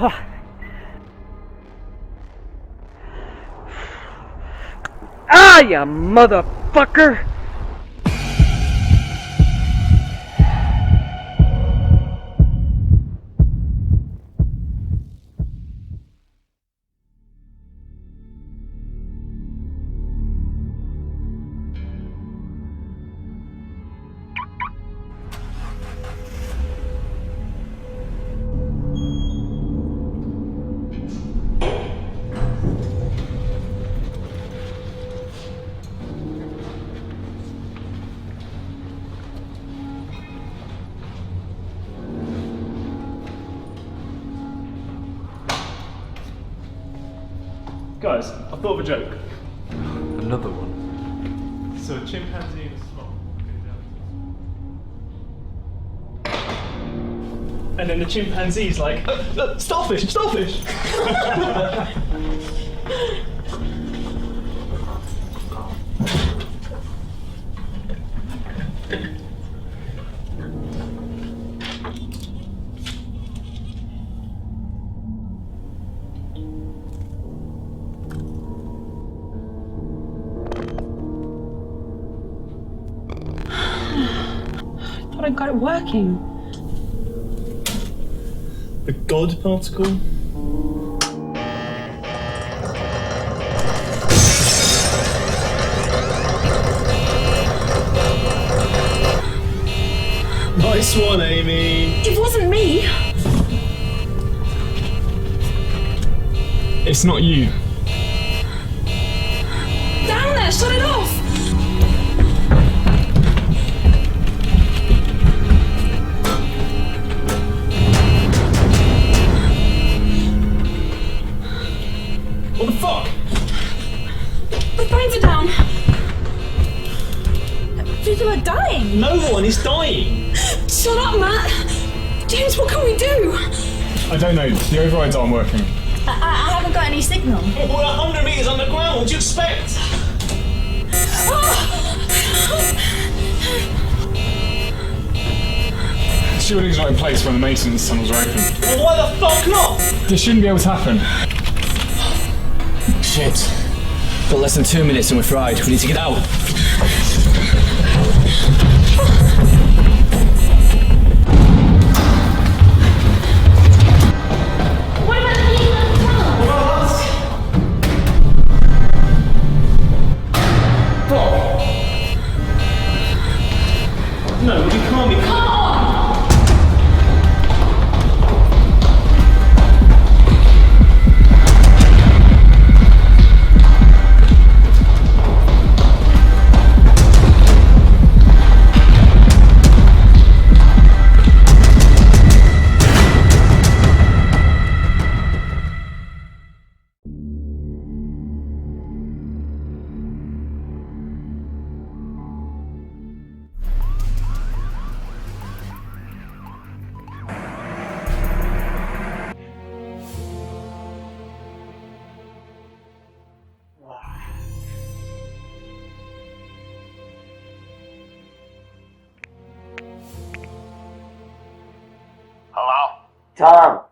Ah, you motherfucker! Guys, I thought of a joke. Another one. So a chimpanzee in a slot. And then the chimpanzee's like, starfish, starfish! I got it working. The God particle? Nice one, Amy. It wasn't me. It's not you. Down there, shut it off. What the fuck? The phones are down. People are dying. No one is dying. Shut up, Matt. James, what can we do? I don't know. The overrides aren't working. I haven't got any signal. We're 100 metres underground. What do you expect? Shielding's not in place when the maintenance tunnels are open. Well, why the fuck not? This shouldn't be able to happen. Shit. Got less than 2 minutes and we're fried. We need to get out. What about the people in the tunnel? No, you can't be. Come on! Hello? Tom,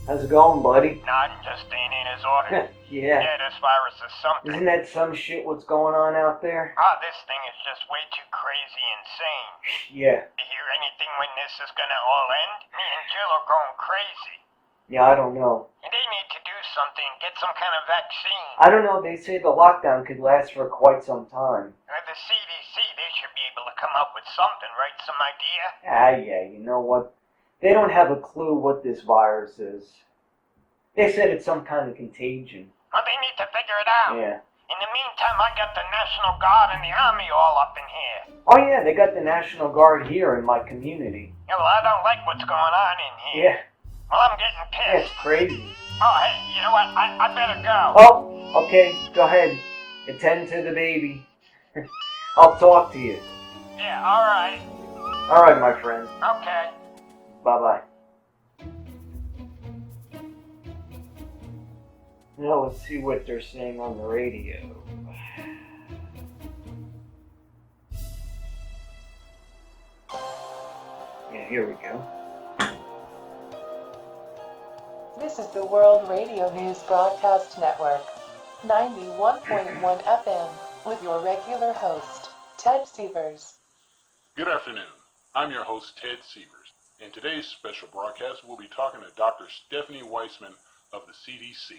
how's it going, buddy? Nothing, just staying in as ordered. Yeah. Yeah, this virus is something. Isn't that some shit what's going on out there? This thing is just way too crazy insane. Yeah. You hear anything when this is gonna all end? Me and Jill are going crazy. Yeah, I don't know. They need to do something, get some kind of vaccine. I don't know, they say the lockdown could last for quite some time. The CDC, they should be able to come up with something, right? Some idea? Yeah, you know what? They don't have a clue what this virus is. They said it's some kind of contagion. Well, they need to figure it out. Yeah. In the meantime, I got the National Guard and the Army all up in here. Oh yeah, they got the National Guard here in my community. Yeah, well, I don't like what's going on in here. Yeah. Well, I'm getting Yeah, it's pissed. crazy. Oh, hey, you know what? I better go. Oh, okay, go ahead. Attend to the baby. I'll talk to you. Yeah, alright. Alright, my friend. Okay. Bye-bye. Now let's see what they're saying on the radio. Yeah, here we go. This is the World Radio News Broadcast Network, 91.1 FM, with your regular host, Ted Sievers. Good afternoon. I'm your host, Ted Sievers. In today's special broadcast, we'll be talking to Dr. Stephanie Weissman of the CDC.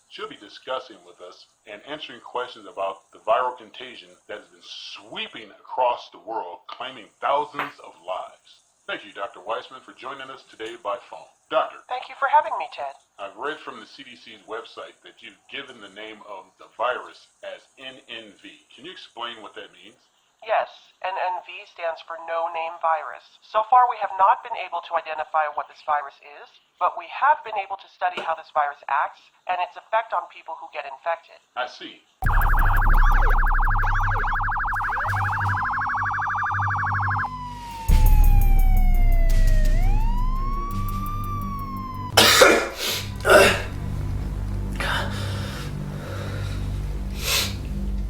She'll be discussing with us and answering questions about the viral contagion that has been sweeping across the world, claiming thousands of lives. Thank you, Dr. Weissman, for joining us today by phone. Doctor. Thank you for having me, Ted. I've read from the CDC's website that you've given the name of the virus as NNV. Can you explain what that means? Yes, NNV stands for No Name Virus. So far, we have not been able to identify what this virus is, but we have been able to study how this virus acts and its effect on people who get infected. I see.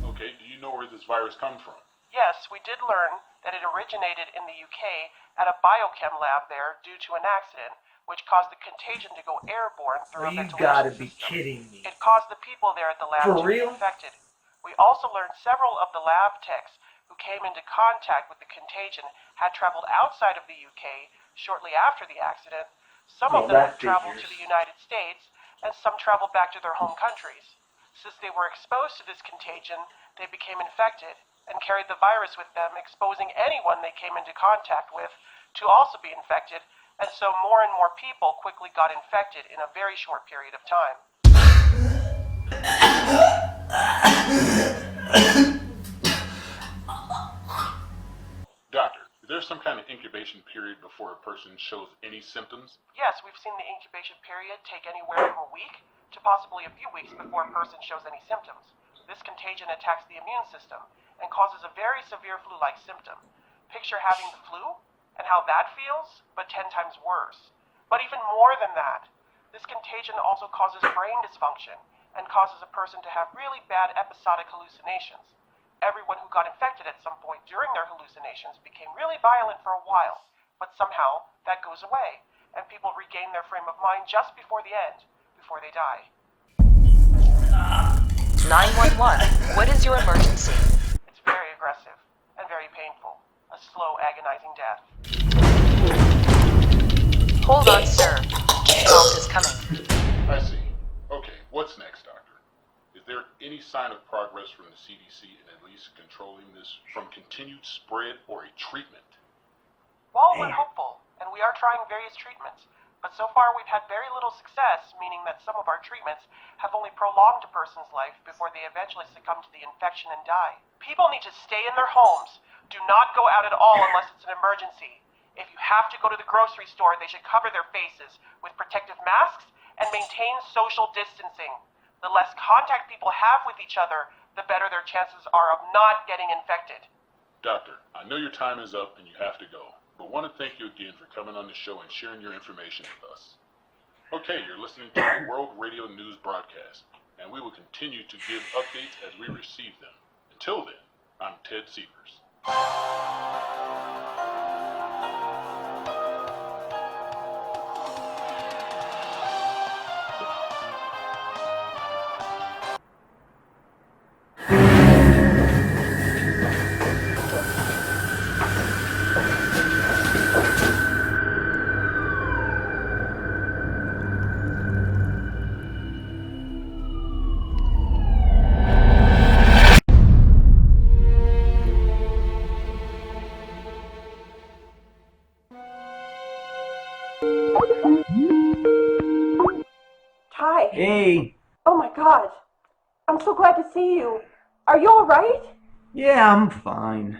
Okay, do you know where this virus comes from? Yes, we did learn that it originated in the UK at a biochem lab there due to an accident, which caused the contagion to go airborne through a You ventilation gotta be system. kidding me. It caused the people there at the lab For to real? be infected. We also learned several of the lab techs who came into contact with the contagion had traveled outside of the UK shortly after the accident. Some of them that have traveled to figures. the United States, and some traveled back to their home countries. Since they were exposed to this contagion, they became infected and carried the virus with them, exposing anyone they came into contact with to also be infected, and so more and more people quickly got infected in a very short period of time. Doctor, is there some kind of incubation period before a person shows any symptoms? Yes, we've seen the incubation period take anywhere from a week to possibly a few weeks before a person shows any symptoms. This contagion attacks the immune system and causes a very severe flu-like symptom. Picture having the flu and how that feels, but 10 times worse. But even more than that, this contagion also causes brain dysfunction and causes a person to have really bad episodic hallucinations. Everyone who got infected at some point during their hallucinations became really violent for a while, but somehow that goes away, and people regain their frame of mind just before the end, before they die. 911, what is your emergency? It's very aggressive and very painful. A slow, agonizing death. Hold on, sir. Help is coming. I see. Okay, what's next, Doctor? Is there any sign of progress from the CDC in at least controlling this from continued spread or a treatment? Well, we're hopeful, and we are trying various treatments, but so far we've had very little success, meaning that some of our treatments have only prolonged a person's life before they eventually succumb to the infection and die. People need to stay in their homes. Do not go out at all unless it's an emergency. If you have to go to the grocery store, they should cover their faces with protective masks and maintain social distancing. The less contact people have with each other, the better their chances are of not getting infected. Doctor, I know your time is up and you have to go, but want to thank you again for coming on the show and sharing your information with us. Okay, you're listening to the World Radio News broadcast, and we will continue to give updates as we receive them. Until then, I'm Ted Sievers. Hi. Hey. Oh my God. I'm so glad to see you. Are you alright? Yeah, I'm fine.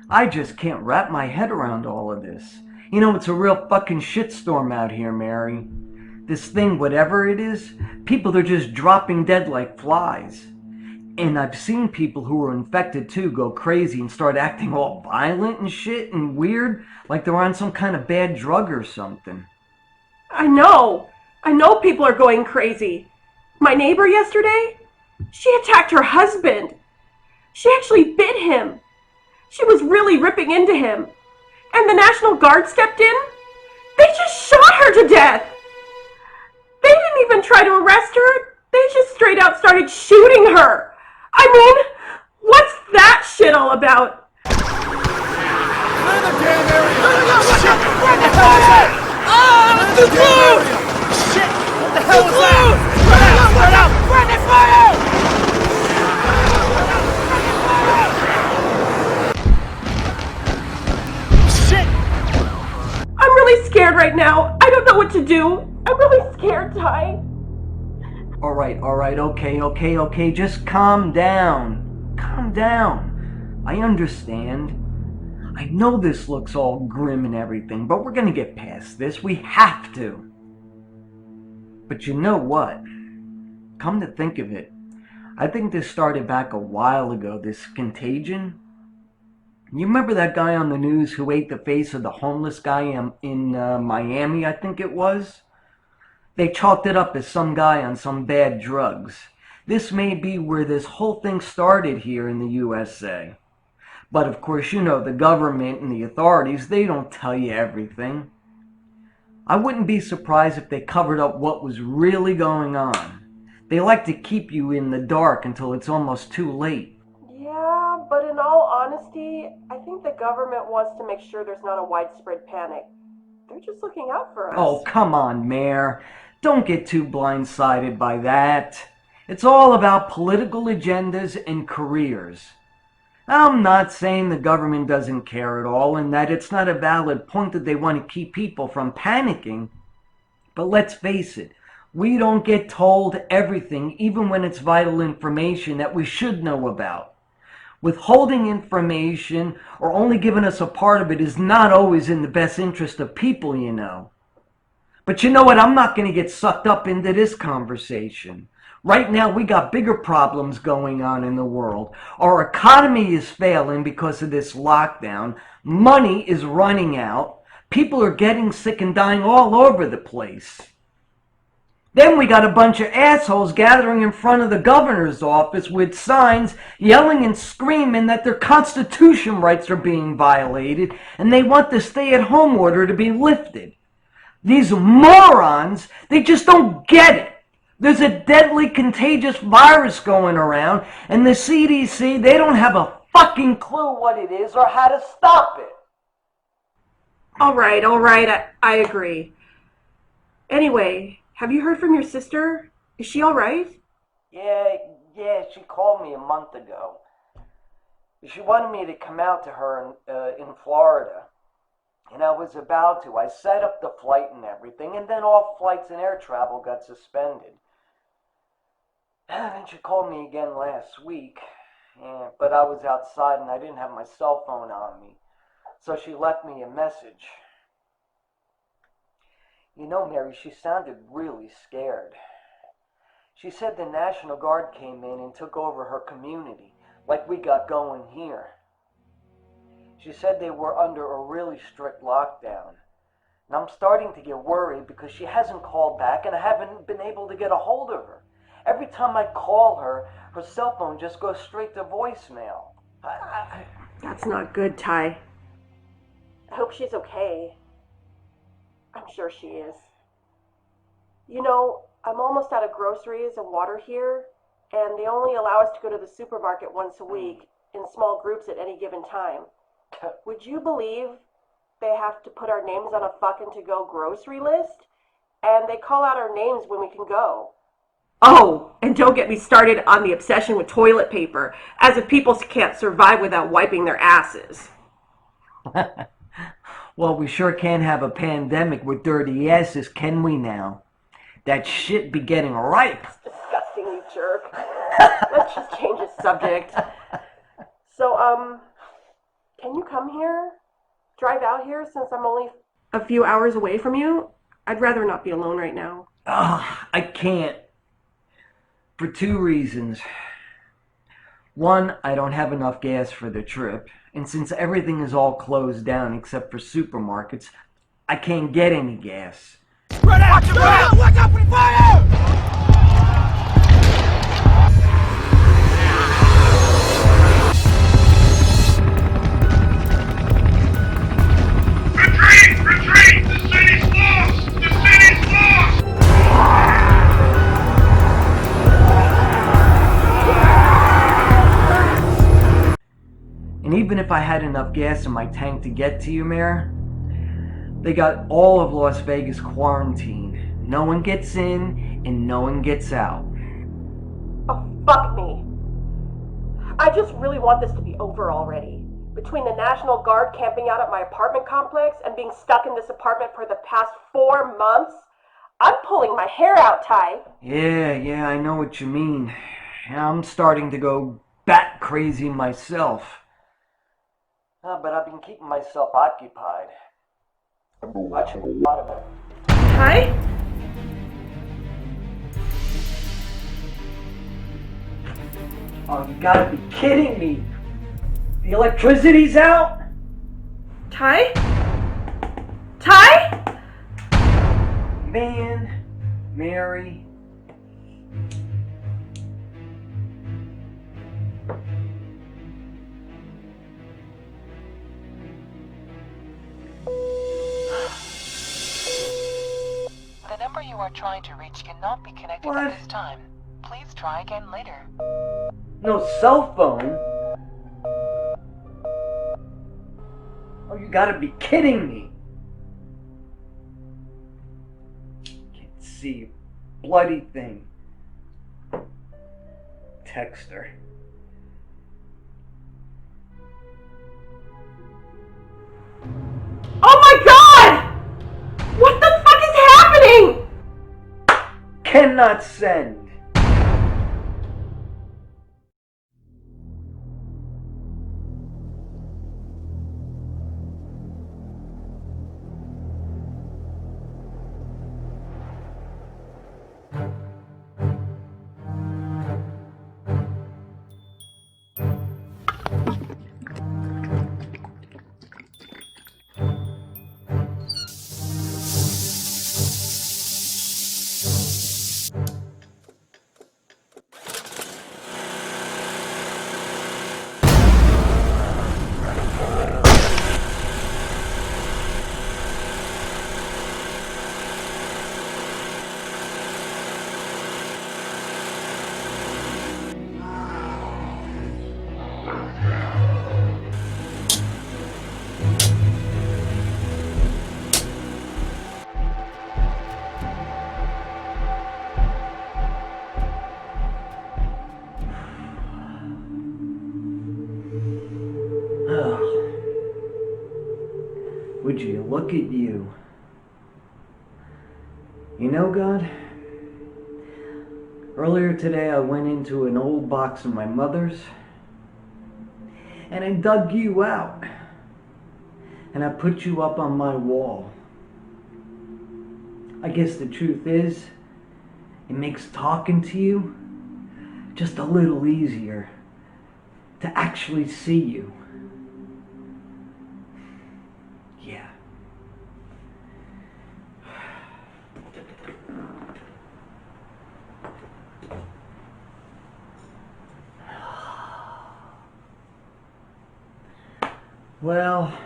I just can't wrap my head around all of this. You know, it's a real fucking shitstorm out here, Mary. This thing, whatever it is, people are just dropping dead like flies. And I've seen people who were infected too go crazy and start acting all violent and shit and weird, like they're on some kind of bad drug or something. I know people are going crazy. My neighbor yesterday, she attacked her husband. She actually bit him. She was really ripping into him. And the National Guard stepped in. They just shot her to death. They even try to arrest her. They just straight out started shooting her. I mean, what's that shit all about? I'm really scared right now. I don't know what to do. I'm really scared, Ty. Alright, okay. Just calm down. Calm down. I understand. I know this looks all grim and everything, but we're gonna get past this. We have to. But you know what? Come to think of it, I think this started back a while ago, this Contagion. You remember that guy on the news who ate the face of the homeless guy in Miami, I think it was? They chalked it up as some guy on some bad drugs. This may be where this whole thing started here in the USA. But of course, you know, the government and the authorities, they don't tell you everything. I wouldn't be surprised if they covered up what was really going on. They like to keep you in the dark until it's almost too late. Yeah, but in all honesty, I think the government wants to make sure there's not a widespread panic. They're just looking out for us. Oh, come on, Mayor. Don't get too blindsided by that. It's all about political agendas and careers. I'm not saying the government doesn't care at all and that it's not a valid point that they want to keep people from panicking. But let's face it, we don't get told everything, even when it's vital information that we should know about. Withholding information or only giving us a part of it is not always in the best interest of people, you know. But you know what? I'm not going to get sucked up into this conversation. Right now, we got bigger problems going on in the world. Our economy is failing because of this lockdown. Money is running out. People are getting sick and dying all over the place. Then we got a bunch of assholes gathering in front of the governor's office with signs yelling and screaming that their constitution rights are being violated and they want the stay-at-home order to be lifted. These morons, they just don't get it. There's a deadly contagious virus going around and the CDC, they don't have a fucking clue what it is or how to stop it. All right, I agree. Anyway, have you heard from your sister? Is she all right? Yeah, she called me a month ago. She wanted me to come out to her in Florida. And I was about to. I set up the flight and everything, and then all flights and air travel got suspended. And then she called me again last week, but I was outside and I didn't have my cell phone on me. So she left me a message. You know, Mary, she sounded really scared. She said the National Guard came in and took over her community, like we got going here. She said they were under a really strict lockdown. And I'm starting to get worried because she hasn't called back and I haven't been able to get a hold of her. Every time I call her, her cell phone just goes straight to voicemail. That's not good, Ty. I hope she's okay. I'm sure she is. You know, I'm almost out of groceries and water here, and they only allow us to go to the supermarket once a week in small groups at any given time. Would you believe they have to put our names on a fucking to-go grocery list? And they call out our names when we can go. Oh, and don't get me started on the obsession with toilet paper, as if people can't survive without wiping their asses. Well, we sure can't have a pandemic with dirty asses, can we now? That shit be getting ripe. It's disgusting, you jerk. Let's just change the subject. So, can you come here? Drive out here since I'm only a few hours away from you? I'd rather not be alone right now. I can't. For two reasons. One, I don't have enough gas for the trip. And since everything is all closed down except for supermarkets, I can't get any gas. Run out! Watch out! Look out for the fire! Retreat! The city's lost! The city's lost! even if I had enough gas in my tank to get to you, Mayor, they got all of Las Vegas quarantined. No one gets in and no one gets out. Oh, fuck me. I just really want this to be over already. Between the National Guard camping out at my apartment complex and being stuck in this apartment for the past 4 months, I'm pulling my hair out, Ty. Yeah, I know what you mean. I'm starting to go bat crazy myself. But I've been keeping myself occupied. I've been watching a lot of it. Ty? Oh, you gotta be kidding me! The electricity's out? Ty? Ty? Man, Mary. The number you are trying to reach cannot be connected What? at this time. Please try again later. No cell phone? Oh, you gotta be kidding me! Can't see a bloody thing. Text her. Oh my god! What the fuck is happening? Cannot send. Would you look at you? You know, God, earlier today I went into an old box of my mother's and I dug you out and I put you up on my wall. I guess the truth is, it makes talking to you just a little easier to actually see you. Yeah. Well,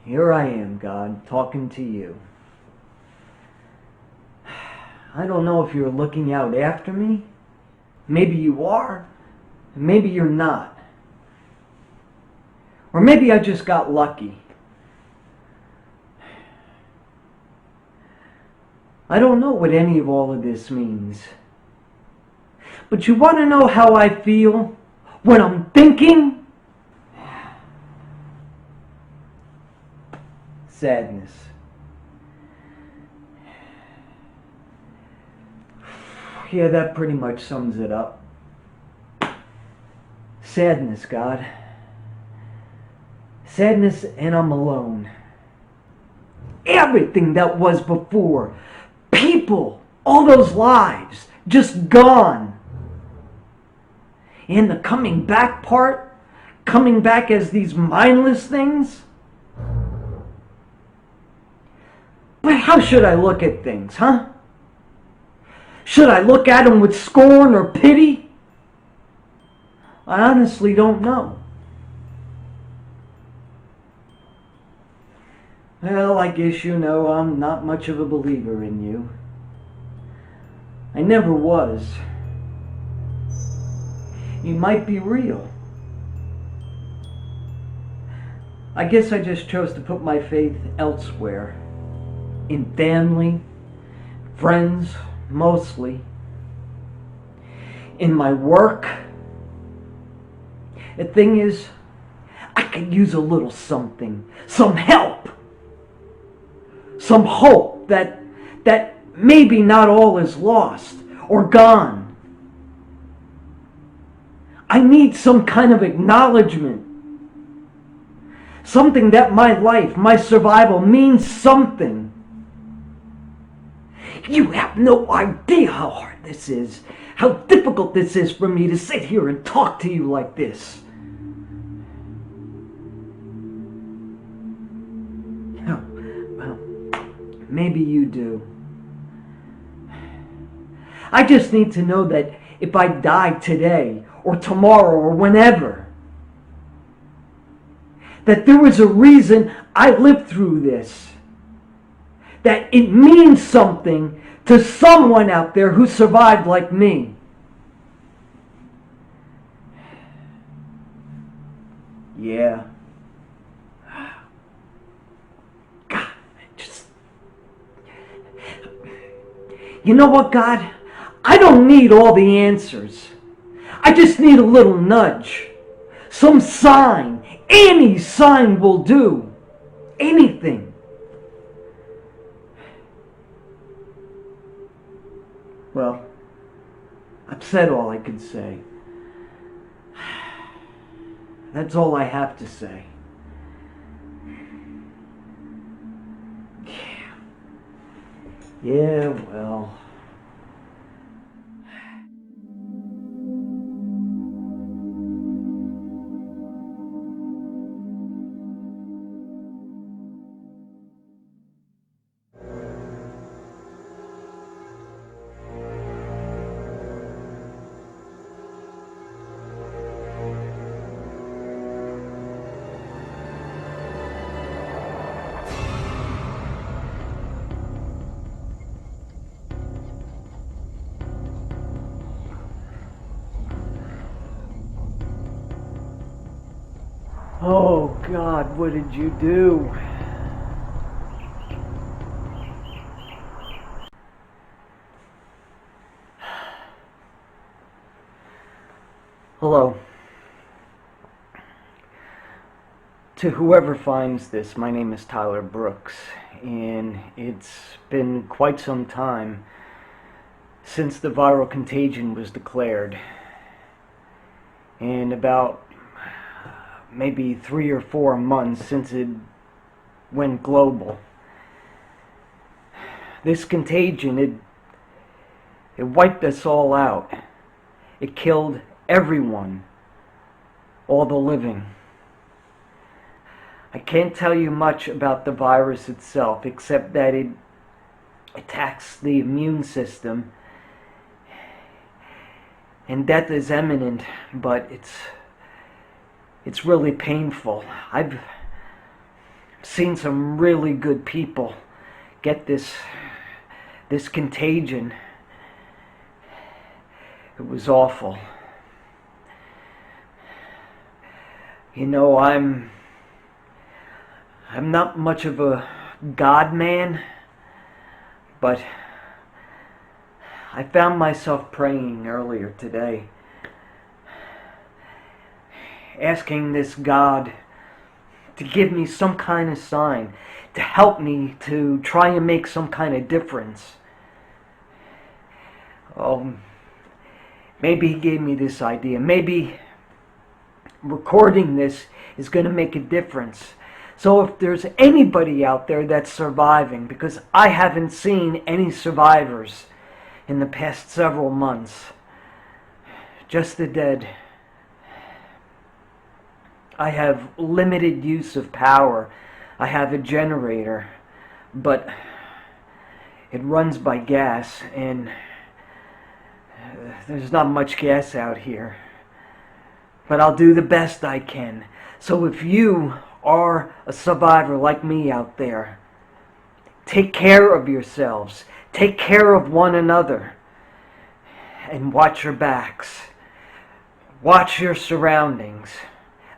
here I am, God, talking to you. I don't know if you're looking out after me. Maybe you are. Maybe you're not. Or maybe I just got lucky. I don't know what any of all of this means. But you want to know how I feel when I'm thinking? Sadness. Yeah, that pretty much sums it up. Sadness, God. Sadness, and I'm alone. Everything that was before, people, all those lives, just gone. And the coming back part, coming back as these mindless things. But how should I look at things, huh? Should I look at them with scorn or pity? I honestly don't know. Well, I guess you know I'm not much of a believer in you. I never was. You might be real. I guess I just chose to put my faith elsewhere. In family, friends, mostly. In my work. The thing is, I could use a little something. Some help. Some hope that maybe not all is lost or gone. I need some kind of acknowledgement. Something that my life, my survival means something. You have no idea how hard this is. How difficult this is for me to sit here and talk to you like this. Oh, well, maybe you do. I just need to know that if I die today, or tomorrow, or whenever, that there was a reason I lived through this. That it means something to someone out there who survived like me. Yeah. God, you know what, God? I don't need all the answers. I just need a little nudge. Some sign. Any sign will do. Anything. Well, I've said all I could say. That's all I have to say. Yeah, well. Oh, God, what did you do? Hello. To whoever finds this, my name is Tyler Brooks, and it's been quite some time since the viral contagion was declared. And about maybe 3 or 4 months since it went global. This contagion, it wiped us all out. It killed everyone, all the living. I can't tell you much about the virus itself, except that it attacks the immune system, and death is imminent, but it's really painful. I've seen some really good people get this contagion. It was awful. You know, I'm not much of a God man, but I found myself praying earlier today, asking this God to give me some kind of sign, to help me to try and make some kind of difference. Oh, maybe He gave me this idea. Maybe recording this is going to make a difference. So if there's anybody out there that's surviving, because I haven't seen any survivors in the past several months, just the dead. I have limited use of power. I have a generator, but it runs by gas, and there's not much gas out here. But I'll do the best I can. So if you are a survivor like me out there, take care of yourselves. Take care of one another. And watch your backs. Watch your surroundings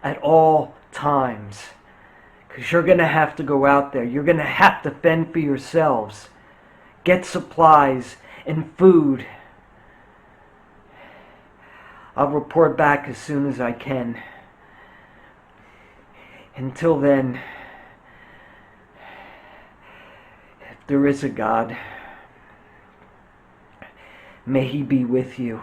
at all times. Because you're going to have to go out there. You're going to have to fend for yourselves. Get supplies and food. I'll report back as soon as I can. Until then, if there is a God, may He be with you.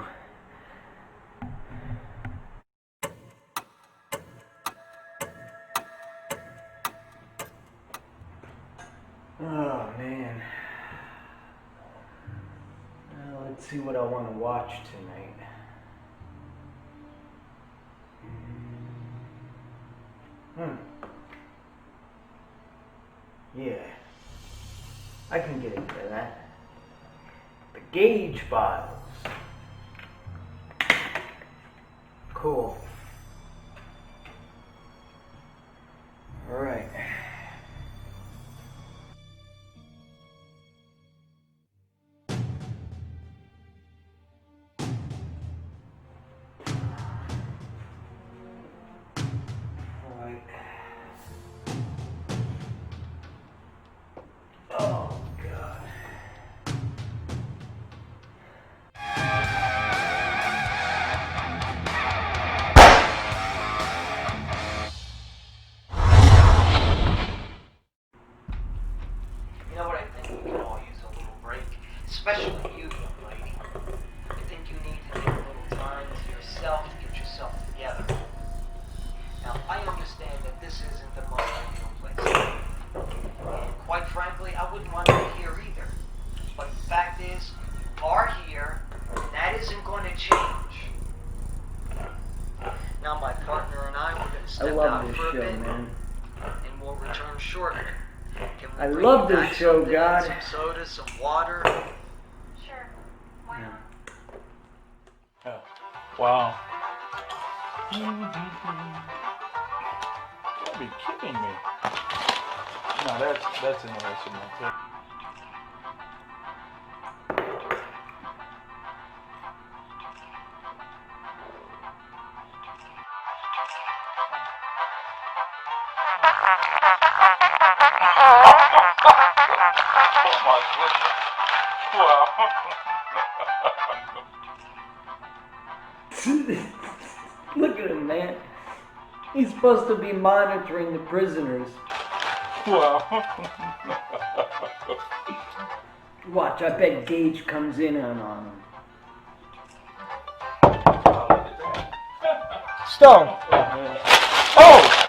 Oh, man. Well, let's see what I want to watch tonight. Yeah. I can get into that. The Gauge Files. Cool. Alright. Oh, God. You know what I think? We can all use a little break, especially you, young lady. I think you need to take a little time to yourself to get yourself together. Now, I understand that this isn't the most ideal place. And quite frankly, I wouldn't want you here either. But the fact is, you are here, and that isn't going to change. Now, my partner and I, we're going to step out for a bit, man. and we'll return shortly. I love this show, God. Some soda, some water. Sure. Why not? Oh, wow. You gotta be kidding me. No, that's interesting. Okay. Oh my goodness. Wow. Look at him, man. He's supposed to be monitoring the prisoners. Wow. Watch, I bet Gage comes in on him. Stone. Oh!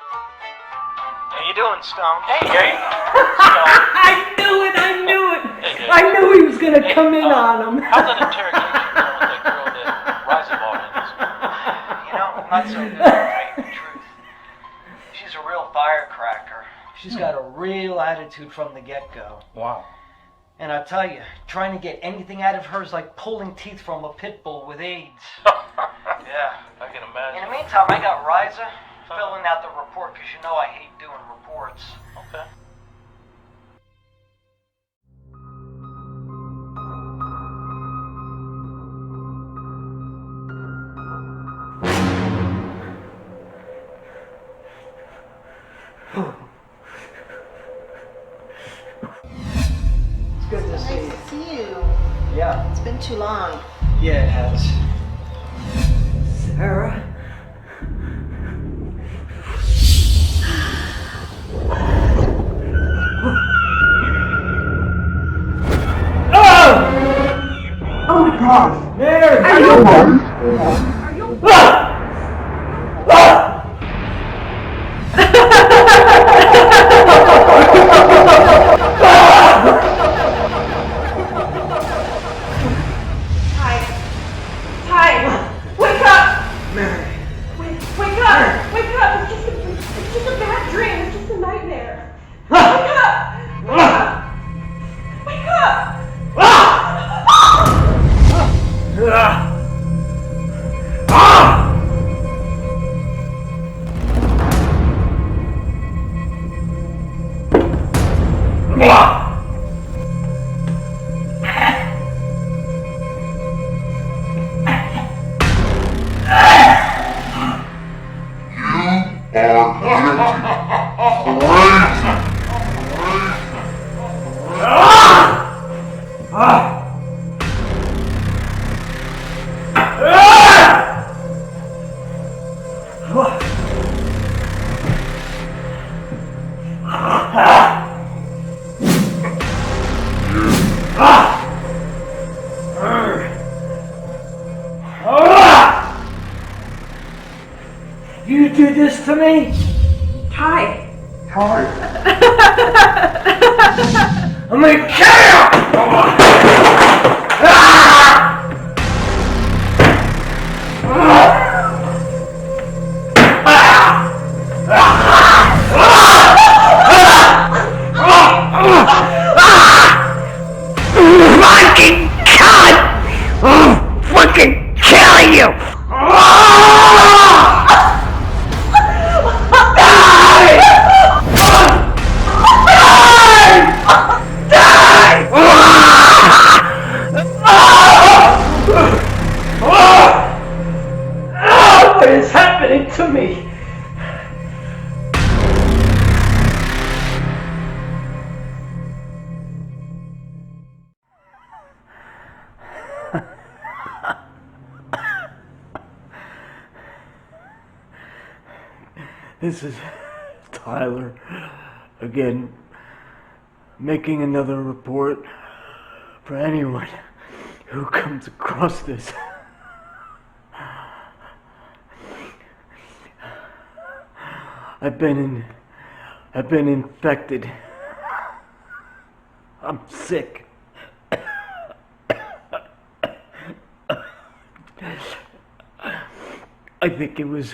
How you doing, Stone? Hey, Gary. I knew it! I knew it! Hey, I knew he was gonna come in on him. How's that interrogation going with that girl that Riza bought in? You know, not so good, to tell you the truth. She's a real firecracker. She's got a real attitude from the get-go. Wow. And I tell you, trying to get anything out of her is like pulling teeth from a pit bull with AIDS. Yeah, I can imagine. In the meantime, I got Riza filling out the report because you know I hate doing reports. Okay. It's good to see you. Nice to see you. Yeah. It's been too long. Yeah, it has. Sarah? Oh my God! Mary! Are you okay? Are you okay? Ty, wake up! Mary! Wake up! Wake up! It's just a bad dream. It's just a nightmare. Wake up! Wake up! Wake up! Crazy. Stephanie? Ty. Hi. I'm gonna kill you! Fucking God! I'll fucking kill you! What is happening to me? This is Tyler again, making another report for anyone who comes across this. I've been infected. I'm sick. I think it was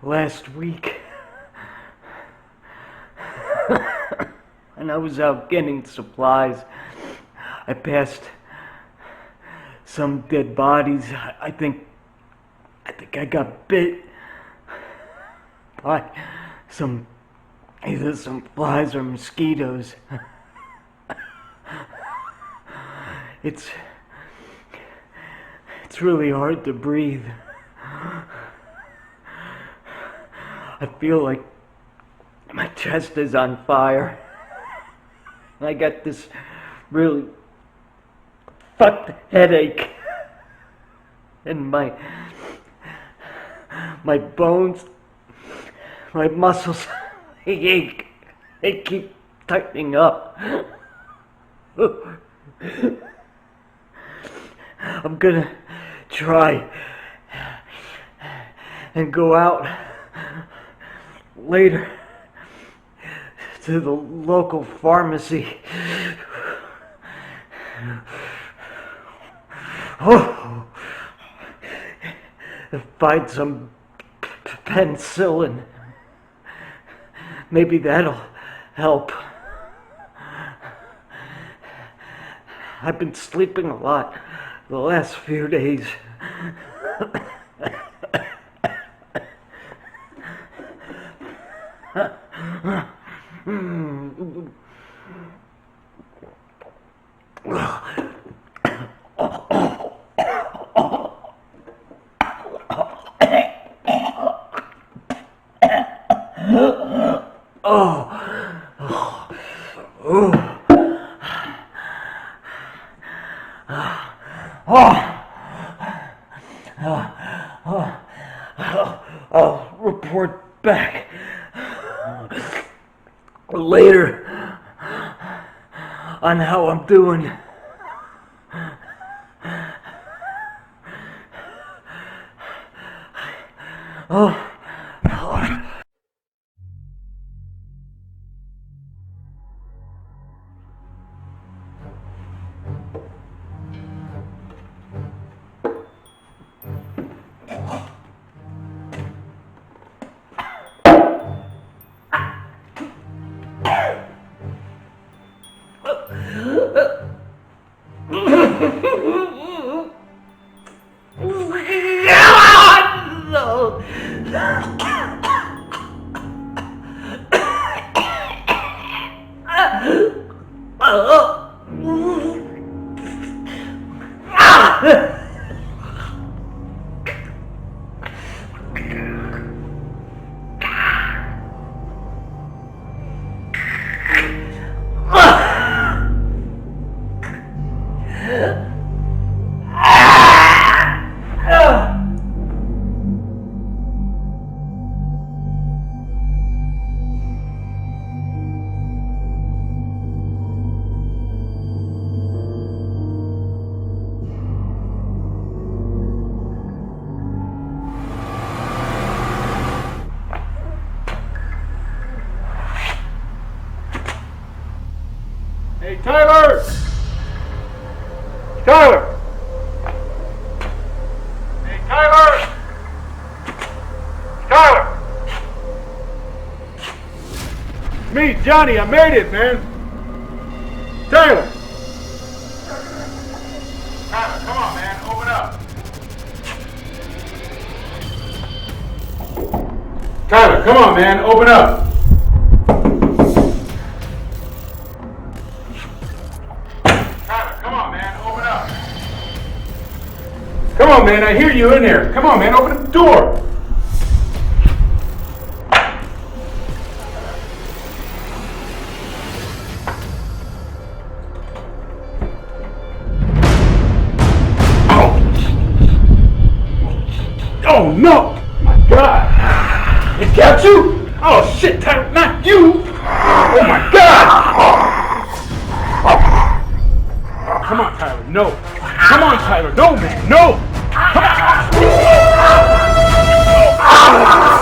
last week. And I was out getting supplies. I passed some dead bodies. I think I got bit by either some flies or mosquitoes. It's really hard to breathe. I feel like my chest is on fire. I got this really fucked headache. And my bones, my muscles, they keep tightening up. I'm gonna try and go out later to the local pharmacy. Find some penicillin. Maybe that'll help. I've been sleeping a lot the last few days. I'll report back later on how I'm doing. Hey, Tyler! Tyler! Hey, Tyler! Tyler! Me, Johnny, I made it, man! Tyler! Tyler, come on, man, open up! Tyler, come on, man, open up! Come on, man, I hear you in there. Come on, man, open the door. Oh, no! My God! It got you? Oh, shit, Tyler, not you! Oh, my God! Come on, Tyler, no. Come on, Tyler, no, man, no! Come on!